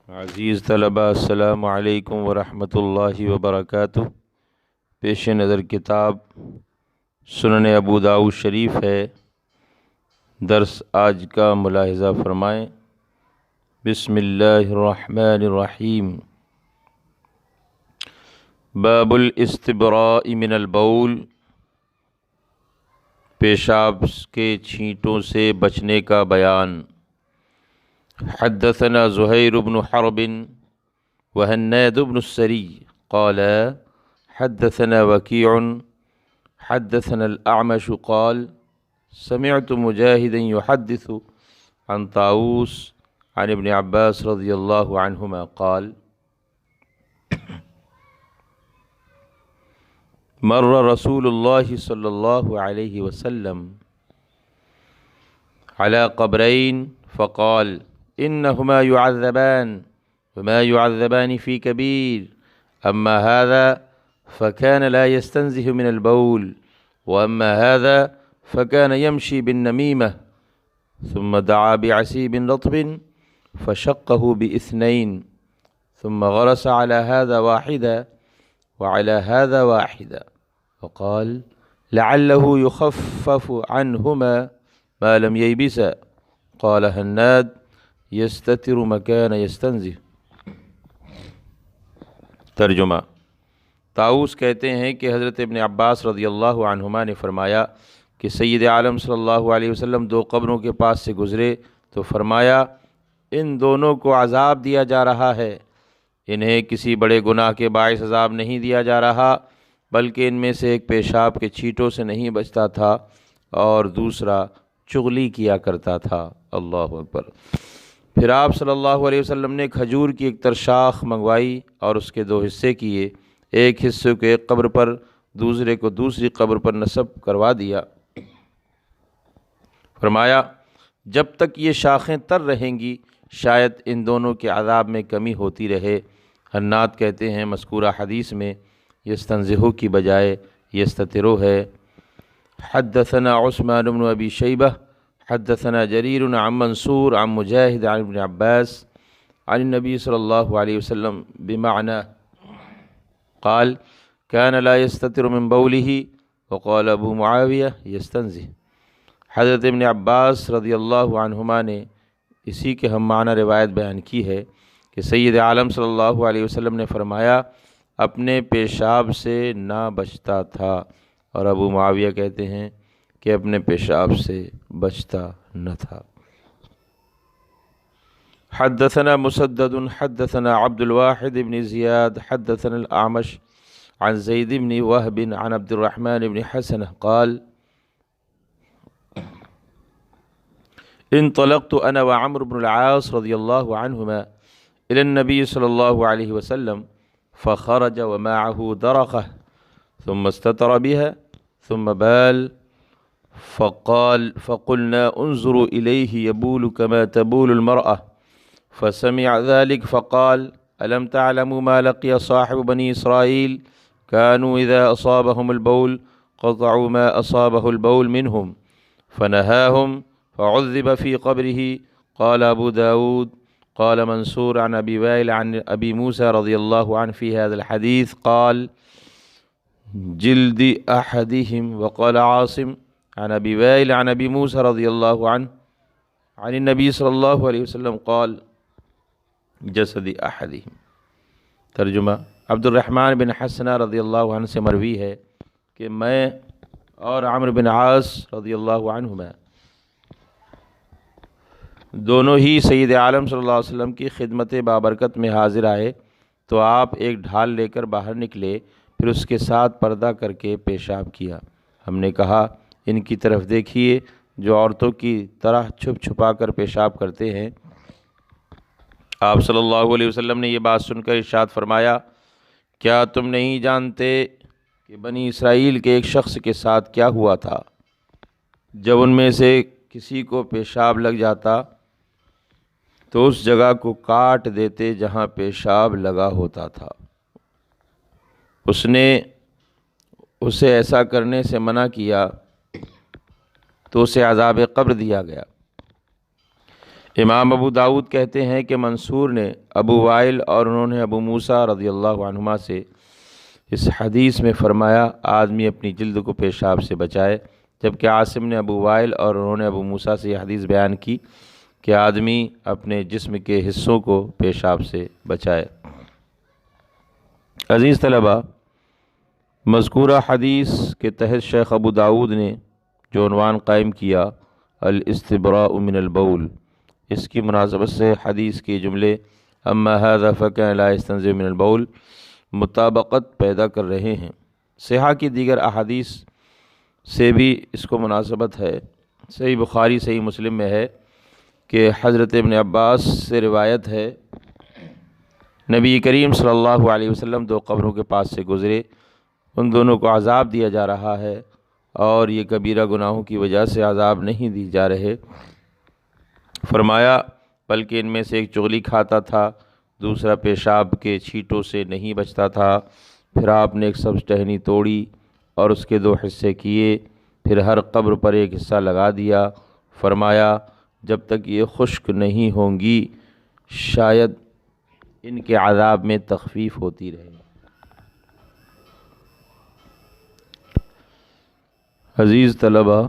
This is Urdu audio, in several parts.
عزیز طلبہ السلام علیکم ورحمۃ اللہ وبرکاتہ۔ پیش نظر کتاب سنن ابو داؤد شریف ہے۔ درس آج کا ملاحظہ فرمائیں۔ بسم اللہ الرحمن الرحیم۔ باب الاستبراء من البول، پیشاب کے چھینٹوں سے بچنے کا بیان۔ حدثنا زہیر بن حرب وهناد بن السری قال حدثنا وکیع حدثنا الأعمش قال سمعت مجاہدا يحدث عن طاووس عن ابن عباس رضی اللہ عنہما قال مر رسول اللہ صلی اللہ علیہ وسلم على قبرين فقال إنهما يعذبان وما يعذبان في كبير، أما هذا فكان لا يستنزه من البول، وأما هذا فكان يمشي بالنميمة، ثم دعا بعسيب رطب فشقه باثنين، ثم غرس على هذا واحدا وعلى هذا واحدا، وقال لعله يخفف عنهما ما لم ييبسا۔ قال هناد یستتر مکان یستنزہ۔ ترجمہ۔ طاووس کہتے ہیں کہ حضرت ابن عباس رضی اللہ عنہما نے فرمایا کہ سید عالم صلی اللہ علیہ وسلم دو قبروں کے پاس سے گزرے تو فرمایا ان دونوں کو عذاب دیا جا رہا ہے، انہیں کسی بڑے گناہ کے باعث عذاب نہیں دیا جا رہا، بلکہ ان میں سے ایک پیشاب کے چھینٹوں سے نہیں بچتا تھا اور دوسرا چغلی کیا کرتا تھا۔ اللہ اکبر۔ پھر آپ صلی اللہ علیہ وسلم نے کھجور کی ایک ترشاخ منگوائی اور اس کے دو حصے کیے، ایک حصے کو ایک قبر پر دوسرے کو دوسری قبر پر نصب کروا دیا۔ فرمایا جب تک یہ شاخیں تر رہیں گی شاید ان دونوں کے عذاب میں کمی ہوتی رہے۔ حناد کہتے ہیں مذکورہ حدیث میں یستنزہو کی بجائے یستترو ہے۔ حدثنا عثمان بن ابی شیبہ حدثنا جریر عن منصور عن مجاہد عن ابن عباس عن النبی صلی اللہ علیہ وسلم بمعنى قال كان لا يستتر من بوله وقال ابو معاویہ یستنزہ۔ حضرت ابن عباس رضی اللہ عنہما نے اسی کے ہم معنی روایت بیان کی ہے کہ سید عالم صلی اللہ علیہ وسلم نے فرمایا اپنے پیشاب سے نہ بچتا تھا، اور ابو معاویہ کہتے ہیں کہ اپنے پیشاب سے بچتا نہ تھا۔ حدثنا مسدد حدثنا عبد الواحد بن زیاد حدثنا الأعمش عن زید بن وهب عن عبد الرحمن بن حسن قال انطلقت أنا وعمر بن العاص رضي الله عنهما إلى النبي صلى الله عليه وسلم فخرج ومعه درقة ثم استتر بها ثم بال فقلنا انظروا إليه يبول كما تبول المرأة، فسمع ذلك فقال ألم تعلموا ما لقي صاحب بني إسرائيل كانوا إذا أصابهم البول قطعوا ما أصابه البول منهم فنهاهم فعذب في قبره۔ قال أبو داود قال منصور عن أبي وائل عن أبي موسى رضي الله عنه في هذا الحديث قال جلد أحدهم، وقال عاصم عن أبي وائل عن أبي موسى رضي الله عنه عن النبي صلى الله عليه وسلم قال جسد أحدهم۔ ترجمہ۔ عبد الرحمن بن حسنہ رضی اللہ عنہ سے مروی ہے کہ میں اور عمرو بن عاص رضی اللہ عنہما دونوں ہی سید عالم صلی اللہ علیہ وسلم کی خدمت بابرکت میں حاضر آئے تو آپ ایک ڈھال لے کر باہر نکلے، پھر اس کے ساتھ پردہ کر کے پیشاب کیا۔ ہم نے کہا ان کی طرف دیکھیے جو عورتوں کی طرح چھپ چھپا کر پیشاب کرتے ہیں۔ آپ صلی اللہ علیہ وسلم نے یہ بات سن کر ارشاد فرمایا کیا تم نہیں جانتے کہ بنی اسرائیل کے ایک شخص کے ساتھ کیا ہوا تھا؟ جب ان میں سے کسی کو پیشاب لگ جاتا تو اس جگہ کو کاٹ دیتے جہاں پیشاب لگا ہوتا تھا۔ اس نے اسے ایسا کرنے سے منع کیا تو اسے عذاب قبر دیا گیا۔ امام ابو داود کہتے ہیں کہ منصور نے ابو وائل اور انہوں نے ابو موسیٰ رضی اللہ عنہما سے اس حدیث میں فرمایا آدمی اپنی جلد کو پیشاب سے بچائے، جبکہ عاصم نے ابو وائل اور انہوں نے ابو موسیٰ سے یہ حدیث بیان کی کہ آدمی اپنے جسم کے حصوں کو پیشاب سے بچائے۔ عزیز طلبہ، مذکورہ حدیث کے تحت شیخ ابو داود نے جو عنوان قائم کیا الاستبراء من البول، اس کی مناسبت سے حدیث کے جملے اما هذا فكان لا يستنزه من البول مطابقت پیدا کر رہے ہیں۔ صحاح کی دیگر احادیث سے بھی اس کو مناسبت ہے۔ صحیح بخاری صحیح مسلم میں ہے کہ حضرت ابن عباس سے روایت ہے، نبی کریم صلی اللہ علیہ وسلم دو قبروں کے پاس سے گزرے، ان دونوں کو عذاب دیا جا رہا ہے اور یہ کبیرہ گناہوں کی وجہ سے عذاب نہیں دی جا رہے۔ فرمایا بلکہ ان میں سے ایک چغلی کھاتا تھا، دوسرا پیشاب کے چھینٹوں سے نہیں بچتا تھا۔ پھر آپ نے ایک سبز ٹہنی توڑی اور اس کے دو حصے کیے، پھر ہر قبر پر ایک حصہ لگا دیا۔ فرمایا جب تک یہ خشک نہیں ہوں گی شاید ان کے عذاب میں تخفیف ہوتی رہے۔ عزیز طلبہ،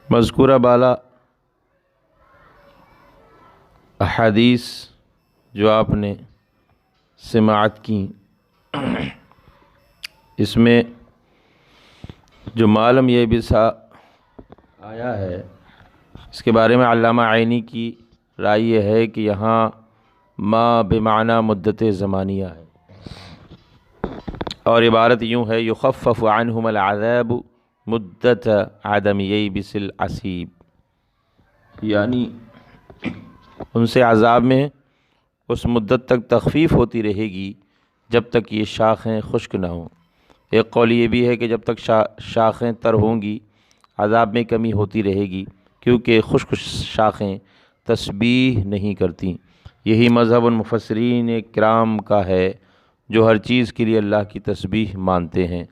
مذکورہ بالا احادیث جو آپ نے سماعت کی، اس میں جو معلوم یہ بھی آیا ہے، اس کے بارے میں علامہ عینی کی رائے یہ ہے کہ یہاں ما بمعنی مدت زمانیہ ہے اور عبارت یوں ہے یخفف عنہم العذاب مدت عدم ییبس العصیب، یعنی ان سے عذاب میں اس مدت تک تخفیف ہوتی رہے گی جب تک یہ شاخیں خشک نہ ہوں۔ ایک قول یہ بھی ہے کہ جب تک شاخیں تر ہوں گی عذاب میں کمی ہوتی رہے گی، کیونکہ خشک شاخیں تسبیح نہیں کرتیں۔ یہی مذہب المفسرین کرام کا ہے جو ہر چیز کے لیے اللہ کی تسبیح مانتے ہیں،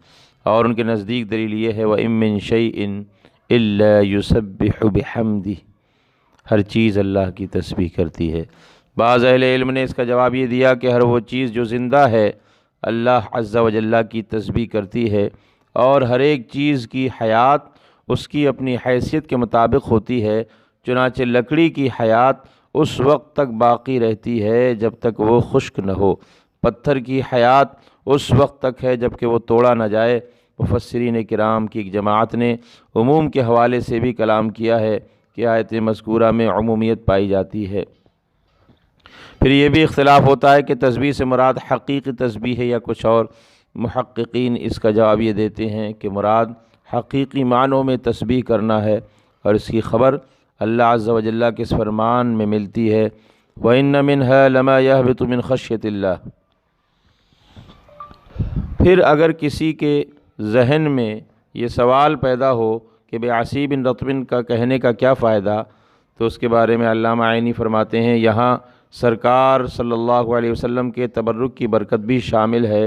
اور ان کے نزدیک دلیل یہ ہے وَإِن مِّن شَيْءٍ إِلَّا يُسَبِّحُ بِحَمْدِهِ، ہر چیز اللہ کی تسبیح کرتی ہے۔ بعض اہل علم نے اس کا جواب یہ دیا کہ ہر وہ چیز جو زندہ ہے اللہ عز و جل کی تسبیح کرتی ہے، اور ہر ایک چیز کی حیات اس کی اپنی حیثیت کے مطابق ہوتی ہے۔ چنانچہ لکڑی کی حیات اس وقت تک باقی رہتی ہے جب تک وہ خشک نہ ہو، پتھر کی حیات اس وقت تک ہے جب کہ وہ توڑا نہ جائے۔ مفسرین کرام کی ایک جماعت نے عموم کے حوالے سے بھی کلام کیا ہے کہ آیت مذکورہ میں عمومیت پائی جاتی ہے۔ پھر یہ بھی اختلاف ہوتا ہے کہ تسبیح سے مراد حقیقی تسبیح ہے یا کچھ اور۔ محققین اس کا جواب یہ دیتے ہیں کہ مراد حقیقی معنوں میں تسبیح کرنا ہے، اور اس کی خبر اللہ عز و جل کے اس فرمان میں ملتی ہے وَإِنَّ مِنْهَا لَمَا يَهْبِطُ مِنْ خَشْيَةِ اللَّهِ۔ پھر اگر کسی کے ذہن میں یہ سوال پیدا ہو کہ بعصیب رطب کا کہنے کا کیا فائدہ، تو اس کے بارے میں علامہ عینی فرماتے ہیں یہاں سرکار صلی اللہ علیہ وسلم کے تبرک کی برکت بھی شامل ہے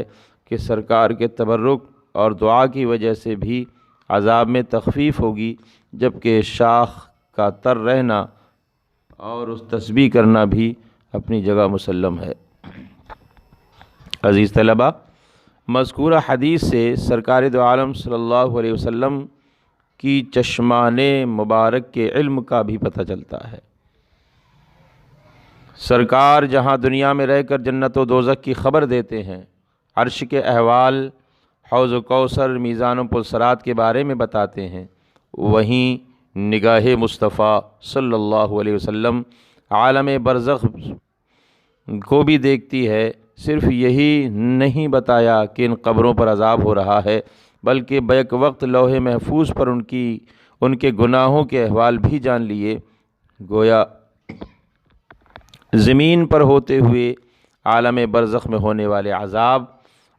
کہ سرکار کے تبرک اور دعا کی وجہ سے بھی عذاب میں تخفیف ہوگی، جبکہ شاخ کا تر رہنا اور اس تسبیح کرنا بھی اپنی جگہ مسلم ہے۔ عزیز طلبہ، مذکورہ حدیث سے سرکار دو عالم صلی اللہ علیہ وسلم کی چشمان مبارک کے علم کا بھی پتہ چلتا ہے۔ سرکار جہاں دنیا میں رہ کر جنت و دوزخ کی خبر دیتے ہیں، عرش کے احوال، حوض و کوثر، میزان و پلسرات کے بارے میں بتاتے ہیں، وہیں نگاہ مصطفیٰ صلی اللہ علیہ وسلم عالم برزخ کو بھی دیکھتی ہے۔ صرف یہی نہیں بتایا کہ ان قبروں پر عذاب ہو رہا ہے، بلکہ بیک وقت لوح محفوظ پر ان کے گناہوں کے احوال بھی جان لیے۔ گویا زمین پر ہوتے ہوئے عالم برزخ میں ہونے والے عذاب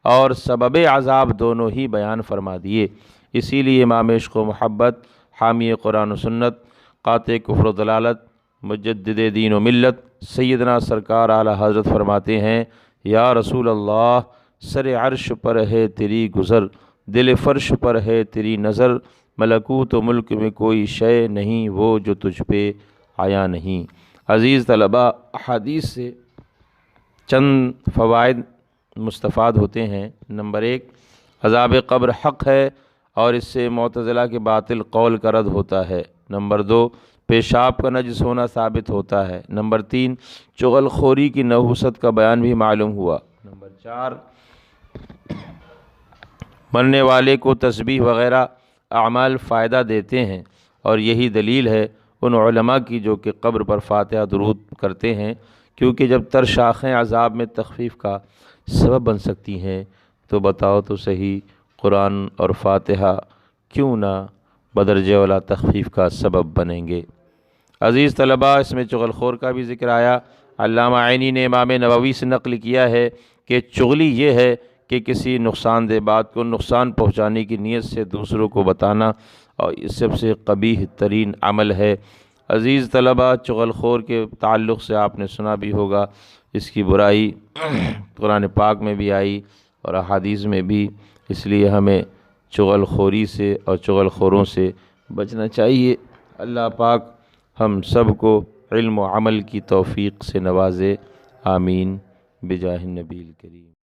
اور سبب عذاب دونوں ہی بیان فرما دیے۔ اسی لیے امام عشق و محبت، حامی قرآن و سنت، قاطع کفر و ضلالت، مجدد دین و ملت سیدنا سرکار اعلیٰ حضرت فرماتے ہیں یا رسول اللہ، سر عرش پر ہے تیری گزر، دل فرش پر ہے تیری نظر، ملکوت و ملک میں کوئی شے نہیں وہ جو تجھ پہ آیا نہیں۔ عزیز طلباء، احادیث سے چند فوائد مستفاد ہوتے ہیں۔ نمبر 1، عذاب قبر حق ہے اور اس سے معتزلہ کے باطل قول کا رد ہوتا ہے۔ نمبر 2، پیشاب کا نجس ہونا ثابت ہوتا ہے۔ نمبر 3، چغل خوری کی نحوست کا بیان بھی معلوم ہوا۔ نمبر 4، مرنے والے کو تسبیح وغیرہ اعمال فائدہ دیتے ہیں، اور یہی دلیل ہے ان علماء کی جو کہ قبر پر فاتحہ درود کرتے ہیں، کیونکہ جب تر شاخیں عذاب میں تخفیف کا سبب بن سکتی ہیں تو بتاؤ تو صحیح قرآن اور فاتحہ کیوں نہ بدرجہ والا تخفیف کا سبب بنیں گے۔ عزیز طلباء، اس میں چغل خور کا بھی ذکر آیا۔ علامہ عینی نے امام نووی سے نقل کیا ہے کہ چغلی یہ ہے کہ کسی نقصان دہ بات کو نقصان پہنچانے کی نیت سے دوسروں کو بتانا، اور یہ سب سے قبیح ترین عمل ہے۔ عزیز طلباء، چغل خور کے تعلق سے آپ نے سنا بھی ہوگا، اس کی برائی قرآن پاک میں بھی آئی اور احادیث میں بھی، اس لیے ہمیں چغل خوری سے اور چغل خوروں سے بچنا چاہیے۔ اللہ پاک ہم سب کو علم و عمل کی توفیق سے نوازے، آمین بجاہ النبی الکریم۔